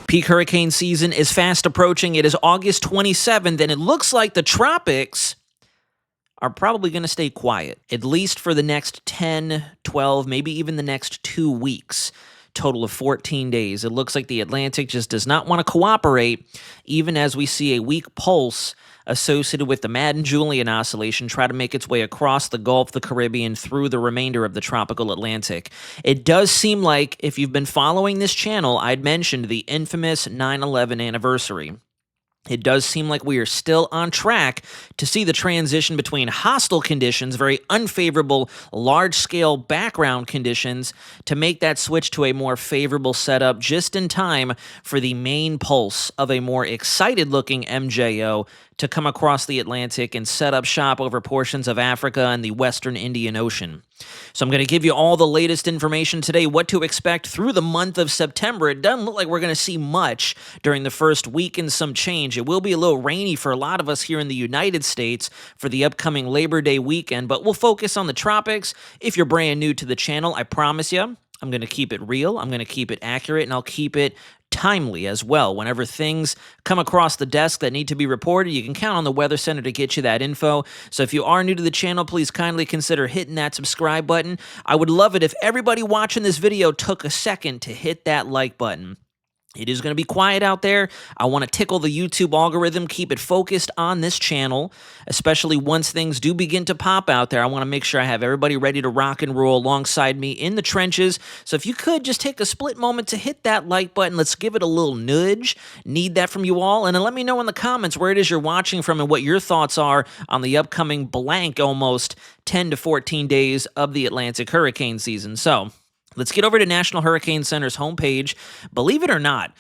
Peak hurricane season is fast approaching. It is August 27th, and it looks like the tropics are probably going to stay quiet, at least for the next 10, 12, maybe even the next 2 weeks. Total of 14 days. It looks like the Atlantic just does not want to cooperate, even as we see a weak pulse associated with the Madden-Julian oscillation try to make its way across the Gulf, the Caribbean, through the remainder of the tropical Atlantic. It does seem like, if you've been following this channel, I'd mentioned the infamous 9/11 anniversary. It does seem like we are still on track to see the transition between hostile conditions, very unfavorable, large-scale background conditions, to make that switch to a more favorable setup just in time for the main pulse of a more excited-looking MJO to come across the Atlantic and set up shop over portions of Africa and the western Indian Ocean. So I'm going to give you all the latest information today, what to expect through the month of September. It doesn't look like we're going to see much during the first week and some change. It will be a little rainy for a lot of us here in the United States for the upcoming Labor Day weekend, but we'll focus on the tropics. If you're brand new to the channel, I promise you, I'm going to keep it real, I'm going to keep it accurate, and I'll keep it timely as well. Whenever things come across the desk that need to be reported, you can count on the Wxcenter to get you that info. So if you are new to the channel, please kindly consider hitting that subscribe button. I would love it if everybody watching this video took a second to hit that like button. It is going to be quiet out there. I want to tickle the YouTube algorithm, keep it focused on this channel, especially once things do begin to pop out there. I want to make sure I have everybody ready to rock and roll alongside me in the trenches. So if you could just take a split moment to hit that like button, let's give it a little nudge. Need that from you all. And then let me know in the comments where it is you're watching from and what your thoughts are on the upcoming blank almost 10 to 14 days of the Atlantic hurricane season. So let's get over to National Hurricane Center's homepage. Believe it or not,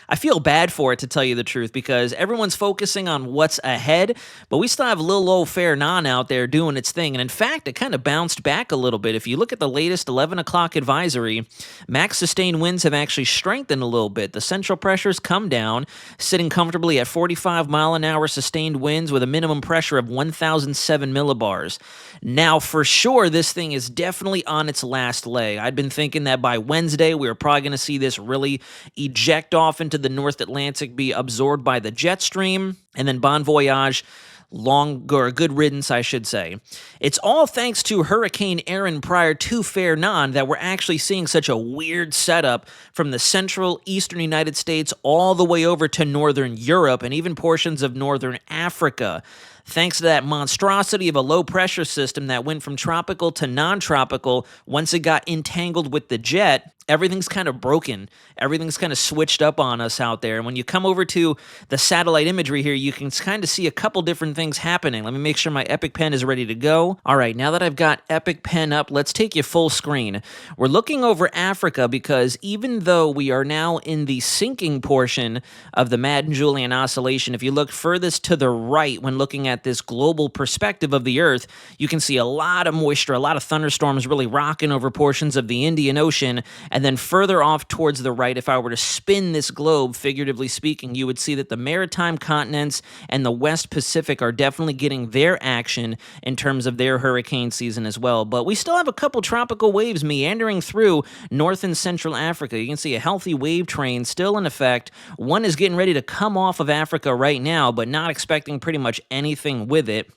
I feel bad for it, to tell you the truth, because everyone's focusing on what's ahead, but we still have little old Fernand out there doing its thing. And in fact, it kind of bounced back a little bit. If you look at the latest 11 o'clock advisory, max sustained winds have actually strengthened a little bit. The central pressure's come down, sitting comfortably at 45-mile-an-hour sustained winds with a minimum pressure of 1,007 millibars. Now, for sure, this thing is definitely on its last leg. I'd been thinking that by Wednesday, we were probably going to see this really eject off into the North Atlantic, be absorbed by the jet stream, and then bon voyage, good riddance, I should say. It's all thanks to Hurricane Aaron prior to Fernand that we're actually seeing such a weird setup from the central eastern United States all the way over to northern Europe and even portions of northern Africa. Thanks to that monstrosity of a low-pressure system that went from tropical to non-tropical, once it got entangled with the jet, everything's kind of broken. Everything's kind of switched up on us out there. And when you come over to the satellite imagery here, you can kind of see a couple different things happening. Let me make sure my Epic Pen is ready to go. All right, now that I've got Epic Pen up, let's take you full screen. We're looking over Africa because even though we are now in the sinking portion of the Madden-Julian oscillation, if you look furthest to the right when looking at this global perspective of the Earth, you can see a lot of moisture, a lot of thunderstorms really rocking over portions of the Indian Ocean. And then further off towards the right, if I were to spin this globe, figuratively speaking, you would see that the maritime continents and the West Pacific are definitely getting their action in terms of their hurricane season as well. But we still have a couple tropical waves meandering through North and Central Africa. You can see a healthy wave train still in effect. One is getting ready to come off of Africa right now, but not expecting pretty much anything with it.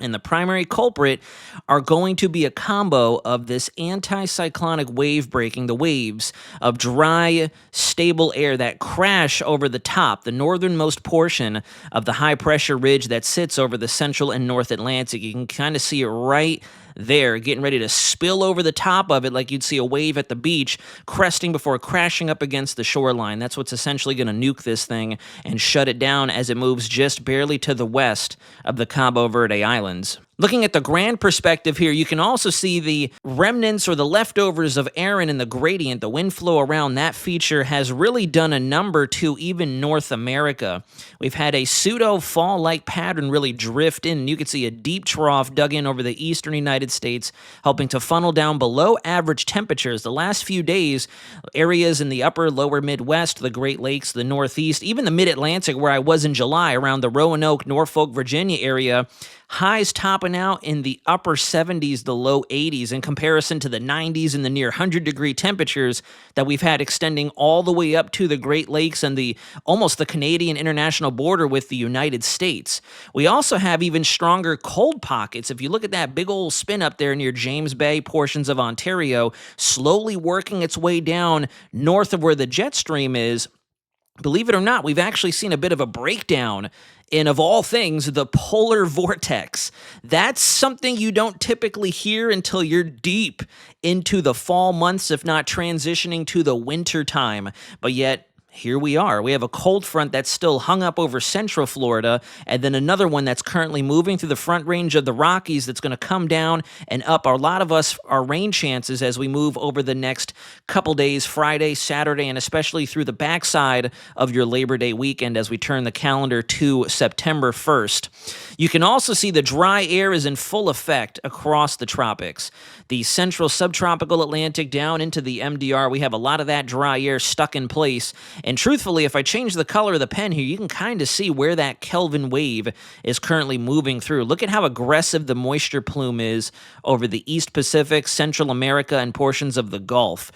And the primary culprit are going to be a combo of this anticyclonic wave breaking, the waves of dry, stable air that crash over the top, the northernmost portion of the high-pressure ridge that sits over the central and North Atlantic. You can kind of see it right there, getting ready to spill over the top of it like you'd see a wave at the beach, cresting before crashing up against the shoreline. That's what's essentially going to nuke this thing and shut it down as it moves just barely to the west of the Cabo Verde Islands. Looking at the grand perspective here, you can also see the remnants or the leftovers of Aaron in the gradient. The wind flow around that feature has really done a number to even North America. We've had a pseudo-fall-like pattern really drift in. You can see a deep trough dug in over the eastern United States, helping to funnel down below average temperatures. The last few days, areas in the upper, lower Midwest, the Great Lakes, the Northeast, even the Mid-Atlantic where I was in July, around the Roanoke, Norfolk, Virginia area, Highs topping out in the upper 70s, the low 80s, in comparison to the 90s and the near 100-degree temperatures that we've had extending all the way up to the Great Lakes and the almost the Canadian international border with the United States. We also have even stronger cold pockets. If you look at that big old spin up there near James Bay, portions of Ontario, slowly working its way down north of where the jet stream is. Believe it or not, we've actually seen a bit of a breakdown in, of all things, the polar vortex. That's something you don't typically hear until you're deep into the fall months, if not transitioning to the winter time. But yet, here we are. We have a cold front that's still hung up over central Florida, and then another one that's currently moving through the front range of the Rockies that's going to come down and up a lot of our rain chances as we move over the next couple days, Friday, Saturday, and especially through the backside of your Labor Day weekend as we turn the calendar to September 1st. You can also see the dry air is in full effect across the tropics. The central subtropical Atlantic down into the MDR, we have a lot of that dry air stuck in place. And truthfully, if I change the color of the pen here, you can kind of see where that Kelvin wave is currently moving through. Look at how aggressive the moisture plume is over the East Pacific, Central America, and portions of the Gulf.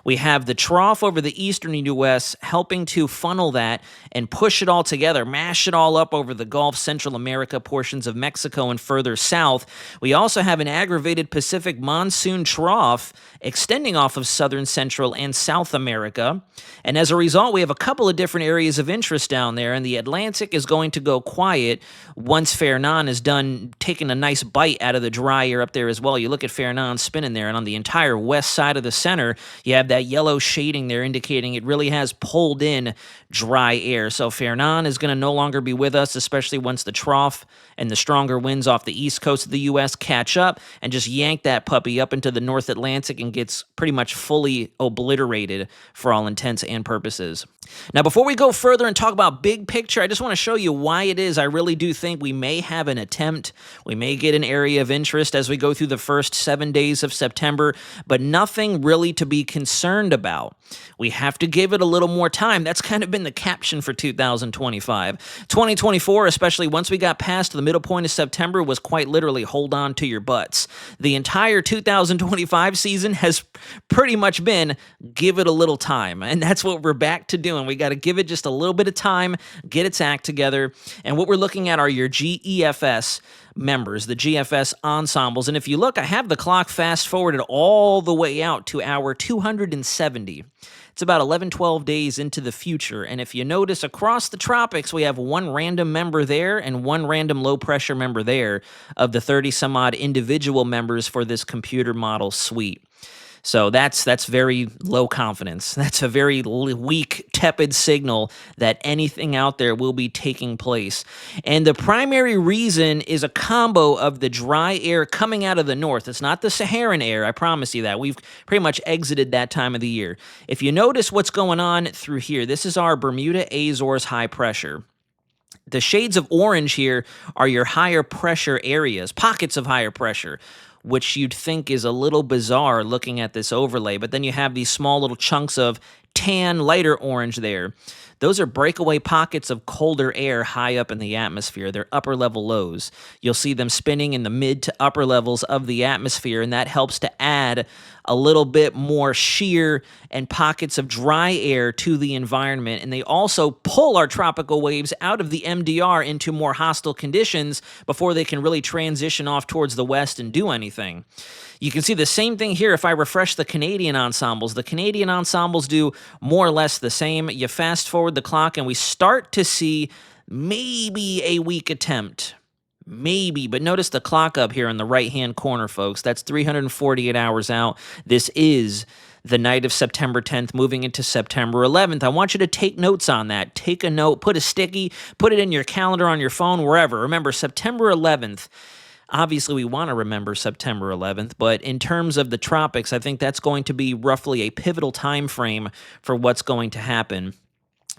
We have the trough over the eastern U.S. helping to funnel that and push it all together, mash it all up over the Gulf, Central America, portions of Mexico, and further south. We also have an aggravated Pacific monsoon trough extending off of southern, central, and South America. And as a result, we have a couple of different areas of interest down there, and the Atlantic is going to go quiet once Fernand is done taking a nice bite out of the dry air up there as well. You look at Fernand spinning there, and on the entire west side of the center, you have that yellow shading there indicating it really has pulled in dry air. So Fernand is going to no longer be with us, especially once the trough and the stronger winds off the east coast of the U.S. catch up and just yank that puppy up into the North Atlantic and gets pretty much fully obliterated for all intents and purposes. Now, before we go further and talk about big picture, I just want to show you why it is I really do think we may have an attempt. We may get an area of interest as we go through the first 7 days of September, but nothing really to be concerned about. We have to give it a little more time. That's kind of been the caption for 2025. 2024, especially once we got past the middle point of September, was quite literally hold on to your butts. The entire 2025 season has pretty much been give it a little time, and that's what we're back to doing. We got to give it just a little bit of time, get its act together, and what we're looking at are your GEFS members, the GFS ensembles. And if you look, I have the clock fast forwarded all the way out to hour 270. It's about 11, 12 days into the future. And if you notice, across the tropics, we have one random member there and one random low-pressure member there of the 30-some-odd individual members for this computer model suite. So that's very low confidence. That's a very weak, tepid signal that anything out there will be taking place. And the primary reason is a combo of the dry air coming out of the north. It's not the Saharan air, I promise you that. We've pretty much exited that time of the year. If you notice what's going on through here, this is our Bermuda Azores high pressure. The shades of orange here are your higher pressure areas, pockets of higher pressure, which you'd think is a little bizarre looking at this overlay. But then you have these small little chunks of tan, lighter orange there. Those are breakaway pockets of colder air high up in the atmosphere. They're upper level lows. You'll see them spinning in the mid to upper levels of the atmosphere, and that helps to add a little bit more shear and pockets of dry air to the environment. And they also pull our tropical waves out of the MDR into more hostile conditions before they can really transition off towards the west and do anything. You can see the same thing here if I refresh the Canadian ensembles. The Canadian ensembles do more or less the same. You fast forward the clock and we start to see maybe a weak attempt. Maybe, but notice the clock up here in the right-hand corner, folks. That's 348 hours out. This is the night of September 10th, moving into September 11th. I want you to take notes on that. Take a note, put a sticky, put it in your calendar on your phone, wherever. Remember, September 11th. Obviously, we want to remember September 11th, but in terms of the tropics, I think that's going to be roughly a pivotal time frame for what's going to happen.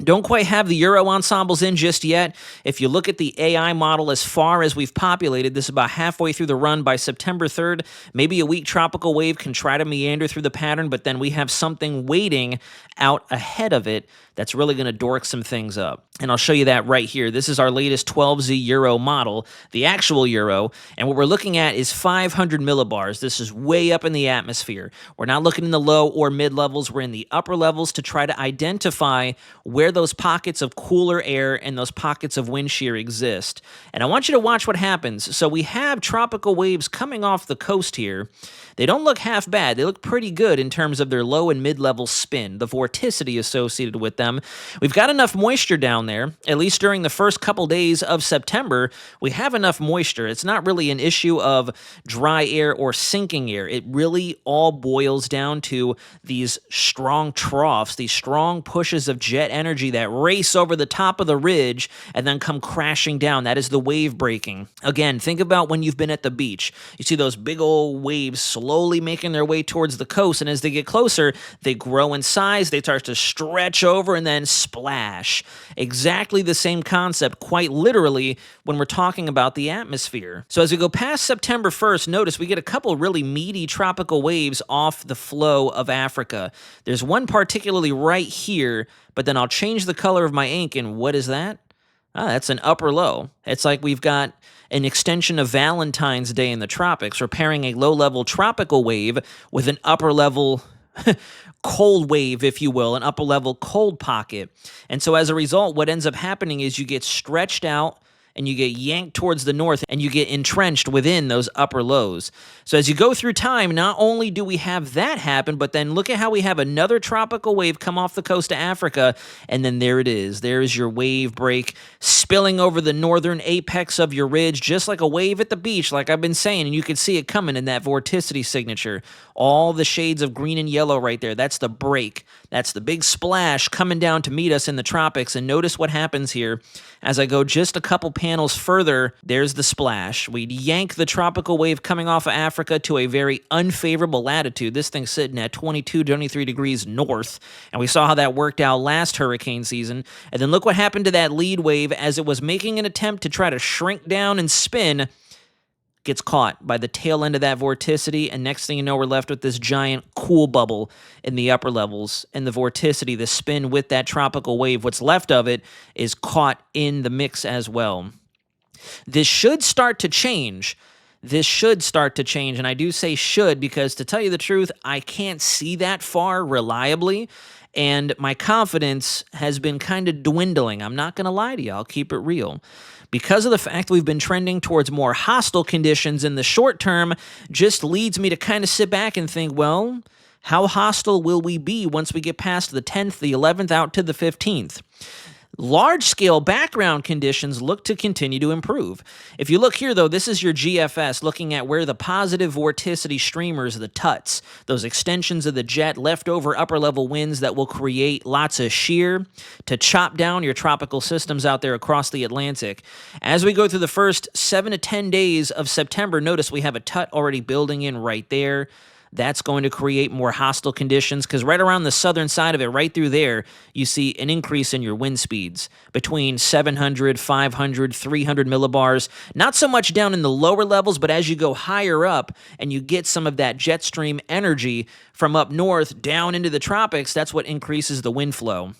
Don't quite have the Euro ensembles in just yet. If you look at the AI model as far as we've populated, this is about halfway through the run. By September 3rd, maybe a weak tropical wave can try to meander through the pattern, but then we have something waiting out ahead of it that's really going to dork some things up. And I'll show you that right here. This is our latest 12Z Euro model, the actual Euro, and what we're looking at is 500 millibars. This is way up in the atmosphere. We're not looking in the low or mid levels. We're in the upper levels to try to identify where those pockets of cooler air and those pockets of wind shear exist. And I want you to watch what happens. So we have tropical waves coming off the coast here. They don't look half bad. They look pretty good in terms of their low and mid-level spin, the vorticity associated with them. We've got enough moisture down there, at least during the first couple days of September. We have enough moisture. It's not really an issue of dry air or sinking air. It really all boils down to these strong troughs, these strong pushes of jet energy that race over the top of the ridge and then come crashing down. That is the wave breaking. Again, think about when you've been at the beach. You see those big old waves slowly making their way towards the coast, and as they get closer, they grow in size, they start to stretch over, and then splash. Exactly the same concept, quite literally, when we're talking about the atmosphere. So as we go past September 1st, notice we get a couple really meaty tropical waves off the flow of Africa. There's one particularly right here, but then I'll change the color of my ink, and what is that? Ah, that's an upper low. It's like we've got an extension of Valentine's Day in the tropics. We're pairing a low-level tropical wave with an upper-level cold wave, if you will, an upper-level cold pocket. And so as a result, what ends up happening is you get stretched out and you get yanked towards the north, and you get entrenched within those upper lows. So as you go through time, not only do we have that happen, but then look at how we have another tropical wave come off the coast of Africa, and then there it is. There is your wave break spilling over the northern apex of your ridge, just like a wave at the beach, like I've been saying, and you can see it coming in that vorticity signature. All the shades of green and yellow right there. That's the break. That's the big splash coming down to meet us in the tropics, and notice what happens here. As I go just a couple panels further, there's the splash. We yank the tropical wave coming off of Africa to a very unfavorable latitude. This thing's sitting at 22, 23 degrees north, and we saw how that worked out last hurricane season. And then look what happened to that lead wave as it was making an attempt to try to shrink down and spin. Gets caught by the tail end of that vorticity, and next thing you know, we're left with this giant cool bubble in the upper levels, and the vorticity, the spin with that tropical wave, what's left of it is caught in the mix as well. This should start to change. This should start to change, and I do say should because, to tell you the truth, I can't see that far reliably, and my confidence has been kind of dwindling. I'm not going to lie to you. I'll keep it real. Because of the fact we've been trending towards more hostile conditions in the short term, just leads me to kind of sit back and think, well, how hostile will we be once we get past the 10th, the 11th, out to the 15th? Large-scale background conditions look to continue to improve. If you look here, though, this is your GFS, looking at where the positive vorticity streamers, the tuts, those extensions of the jet, leftover upper-level winds that will create lots of shear to chop down your tropical systems out there across the Atlantic. As we go through the first 7 to 10 days of September, notice we have a tut already building in right there. That's going to create more hostile conditions because right around the southern side of it, right through there, you see an increase in your wind speeds between 700, 500, 300 millibars. Not so much down in the lower levels, but as you go higher up and you get some of that jet stream energy from up north down into the tropics, that's what increases the wind flow.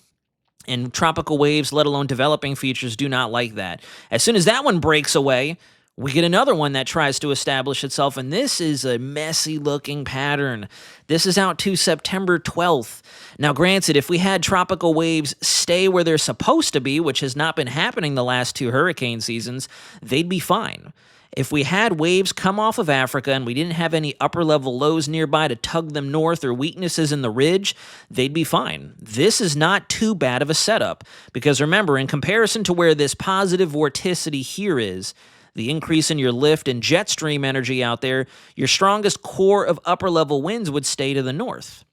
And tropical waves, let alone developing features, do not like that. As soon as that one breaks away, we get another one that tries to establish itself, and this is a messy-looking pattern. This is out to September 12th. Now, granted, if we had tropical waves stay where they're supposed to be, which has not been happening the last 2 hurricane seasons, they'd be fine. If we had waves come off of Africa and we didn't have any upper-level lows nearby to tug them north or weaknesses in the ridge, they'd be fine. This is not too bad of a setup, because remember, in comparison to where this positive vorticity here is, the increase in your lift and jet stream energy out there, your strongest core of upper-level winds would stay to the north.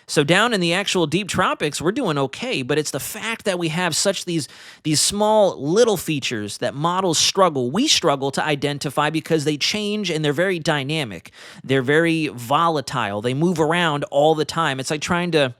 So down in the actual deep tropics, we're doing okay, but it's the fact that we have such these small little features that models struggle. We struggle to identify because they change and they're very dynamic. They're very volatile. They move around all the time. It's like trying to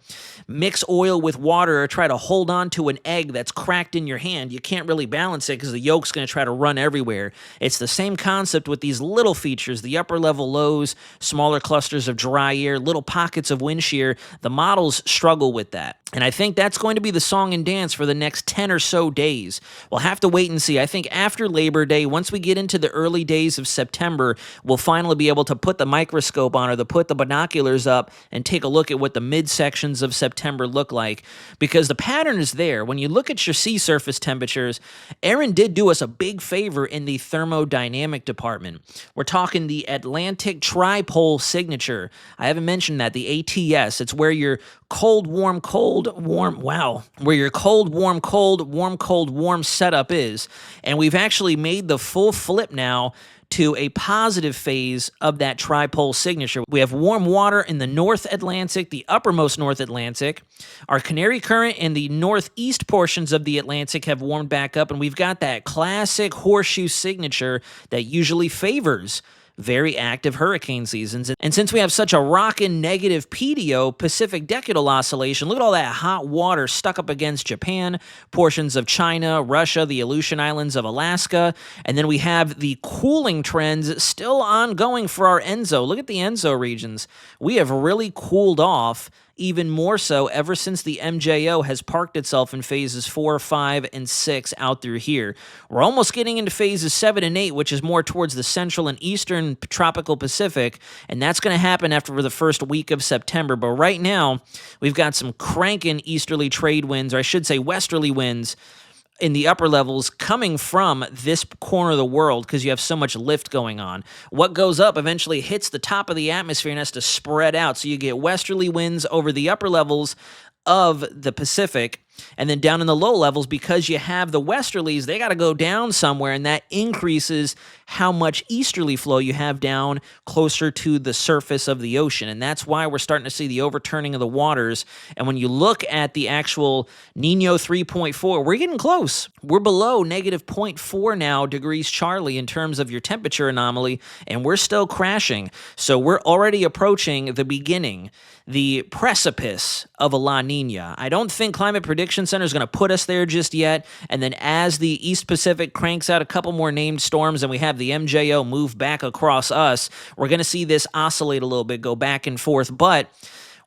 mix oil with water or try to hold on to an egg that's cracked in your hand. You can't really balance it because the yolk's going to try to run everywhere. It's the same concept with these little features, the upper level lows, smaller clusters of dry air, little pockets of wind shear. The models struggle with that. And I think that's going to be the song and dance for the next 10 or so days. We'll have to wait and see. I think after Labor Day, once we get into the early days of September, we'll finally be able to put the microscope on or to put the binoculars up and take a look at what the midsections of September look like. Because the pattern is there. When you look at your sea surface temperatures, Aaron did do us a big favor in the thermodynamic department. We're talking the Atlantic Tripole signature. I haven't mentioned that, the ATS. It's where your cold, warm, cold, warm, wow, where your cold, warm, cold, warm setup is. And we've actually made the full flip now to a positive phase of that tripole signature. We have warm water in the North Atlantic, the uppermost North Atlantic. Our Canary Current and the northeast portions of the Atlantic have warmed back up, and we've got that classic horseshoe signature that usually favors very active hurricane seasons. And since we have such a rockin' negative PDO, Pacific Decadal Oscillation, look at all that hot water stuck up against Japan, portions of China, Russia, the Aleutian Islands of Alaska, and then we have the cooling trends still ongoing for our ENSO. Look at the ENSO regions. We have really cooled off even more so ever since the MJO has parked itself in phases 4, 5, and 6 out through here. We're almost getting into phases 7 and 8, which is more towards the central and eastern tropical Pacific, and that's going to happen after the first week of September. But right now, we've got some cranking easterly trade winds, or I should say westerly winds, in the upper levels coming from this corner of the world because you have so much lift going on. What goes up eventually hits the top of the atmosphere and has to spread out. So you get westerly winds over the upper levels of the Pacific. And then down in the low levels, because you have the westerlies, they got to go down somewhere, and that increases how much easterly flow you have down closer to the surface of the ocean. And that's why we're starting to see the overturning of the waters. And when you look at the actual Nino 3.4, we're getting close. We're below negative 0.4 now degrees Charlie in terms of your temperature anomaly, and we're still crashing. So we're already approaching the beginning, the precipice of a La Nina. I don't think Climate Prediction Center is going to put us there just yet. And then as the East Pacific cranks out a couple more named storms and we have the MJO move back across us, we're going to see this oscillate a little bit, go back and forth. But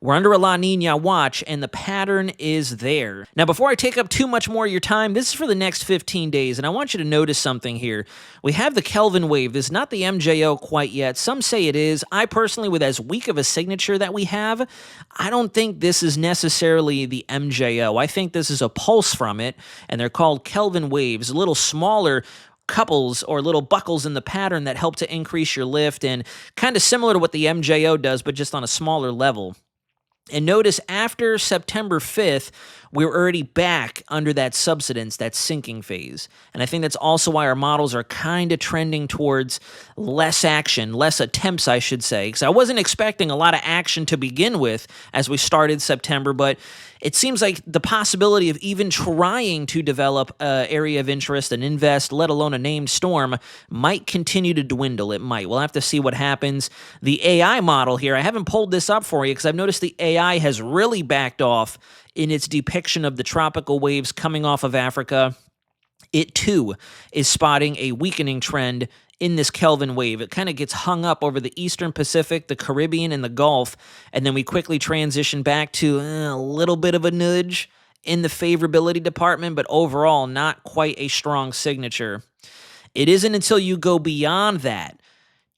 we're under a La Nina watch, and the pattern is there. Now, before I take up too much more of your time, this is for the next 15 days, and I want you to notice something here. We have the Kelvin wave. This is not the MJO quite yet. Some say it is. I personally, with as weak of a signature that we have, I don't think this is necessarily the MJO. I think this is a pulse from it, and they're called Kelvin waves, a little smaller couples or little buckles in the pattern that help to increase your lift, and kind of similar to what the MJO does, but just on a smaller level. And notice after September 5th, we're already back under that subsidence, that sinking phase. And I think that's also why our models are kind of trending towards less action, less attempts, I should say. Because I wasn't expecting a lot of action to begin with as we started September, but it seems like the possibility of even trying to develop an area of interest and invest, let alone a named storm, might continue to dwindle. It might. We'll have to see what happens. The AI model here, I haven't pulled this up for you because I've noticed the AI has really backed off in its depiction of the tropical waves coming off of Africa. It, too, is spotting a weakening trend in this Kelvin wave. It kind of gets hung up over the Eastern Pacific, the Caribbean, and the Gulf, and then we quickly transition back to a little bit of a nudge in the favorability department, but overall not quite a strong signature. It isn't until you go beyond that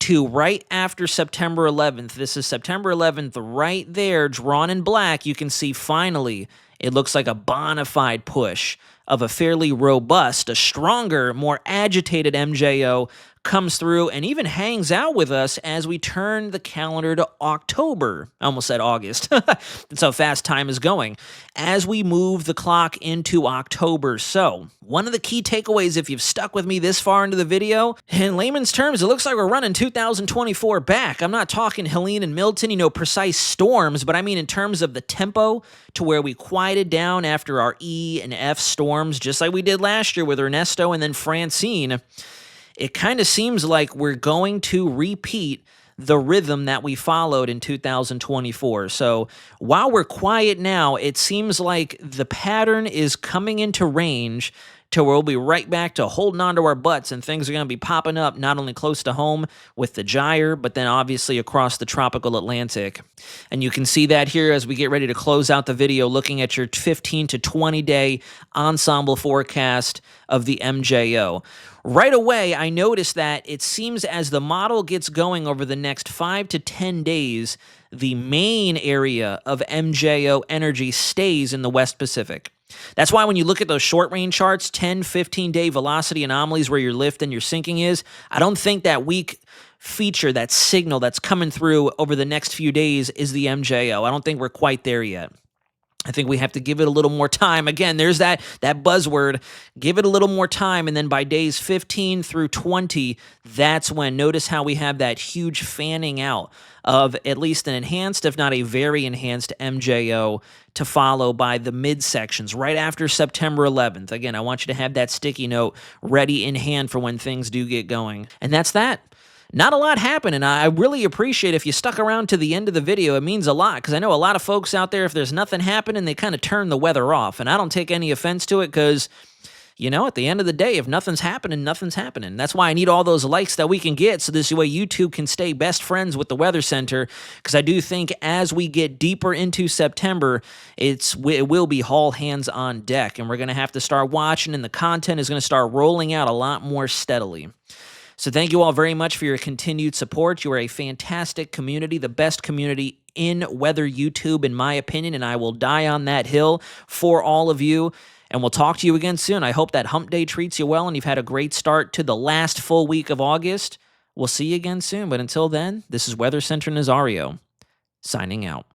to right after September 11th. This is September 11th right there, drawn in black. You can see finally it looks like a bona fide push of a fairly robust, a stronger, more agitated MJO comes through and even hangs out with us as we turn the calendar to October. I almost said August. That's how fast time is going. As we move the clock into October. So, one of the key takeaways, if you've stuck with me this far into the video, in layman's terms, it looks like we're running 2024 back. I'm not talking Helene and Milton, precise storms, but I mean in terms of the tempo to where we quieted down after our E and F storms, just like we did last year with Ernesto and then Francine. It kind of seems like we're going to repeat the rhythm that we followed in 2024. So while we're quiet now, it seems like the pattern is coming into range till we'll be right back to holding on to our butts, and things are going to be popping up not only close to home with the gyre, but then obviously across the tropical Atlantic. And you can see that here as we get ready to close out the video, looking at your 15 to 20 day ensemble forecast of the MJO. Right away, I noticed that it seems as the model gets going over the next 5 to 10 days, the main area of MJO energy stays in the West Pacific. That's why when you look at those short-range charts, 10, 15-day velocity anomalies where your lift and your sinking is, I don't think that weak feature, that signal that's coming through over the next few days is the MJO. I don't think we're quite there yet. I think we have to give it a little more time. Again, there's that buzzword, give it a little more time, and then by days 15 through 20, that's when, notice how we have that huge fanning out of at least an enhanced, if not a very enhanced MJO to follow by the midsections right after September 11th. Again, I want you to have that sticky note ready in hand for when things do get going. And that's that. Not a lot happened, and I really appreciate if you stuck around to the end of the video. It means a lot, because I know a lot of folks out there, if there's nothing happening, they kind of turn the weather off, and I don't take any offense to it, because, you know, at the end of the day, if nothing's happening, nothing's happening. That's why I need all those likes that we can get, so this way YouTube can stay best friends with the Weather Center, because I do think as we get deeper into September, it will be all hands on deck, and we're going to have to start watching, and the content is going to start rolling out a lot more steadily. So thank you all very much for your continued support. You are a fantastic community, the best community in weather YouTube, in my opinion, and I will die on that hill for all of you. And we'll talk to you again soon. I hope that hump day treats you well and you've had a great start to the last full week of August. We'll see you again soon. But until then, this is Weather Center Nazario, signing out.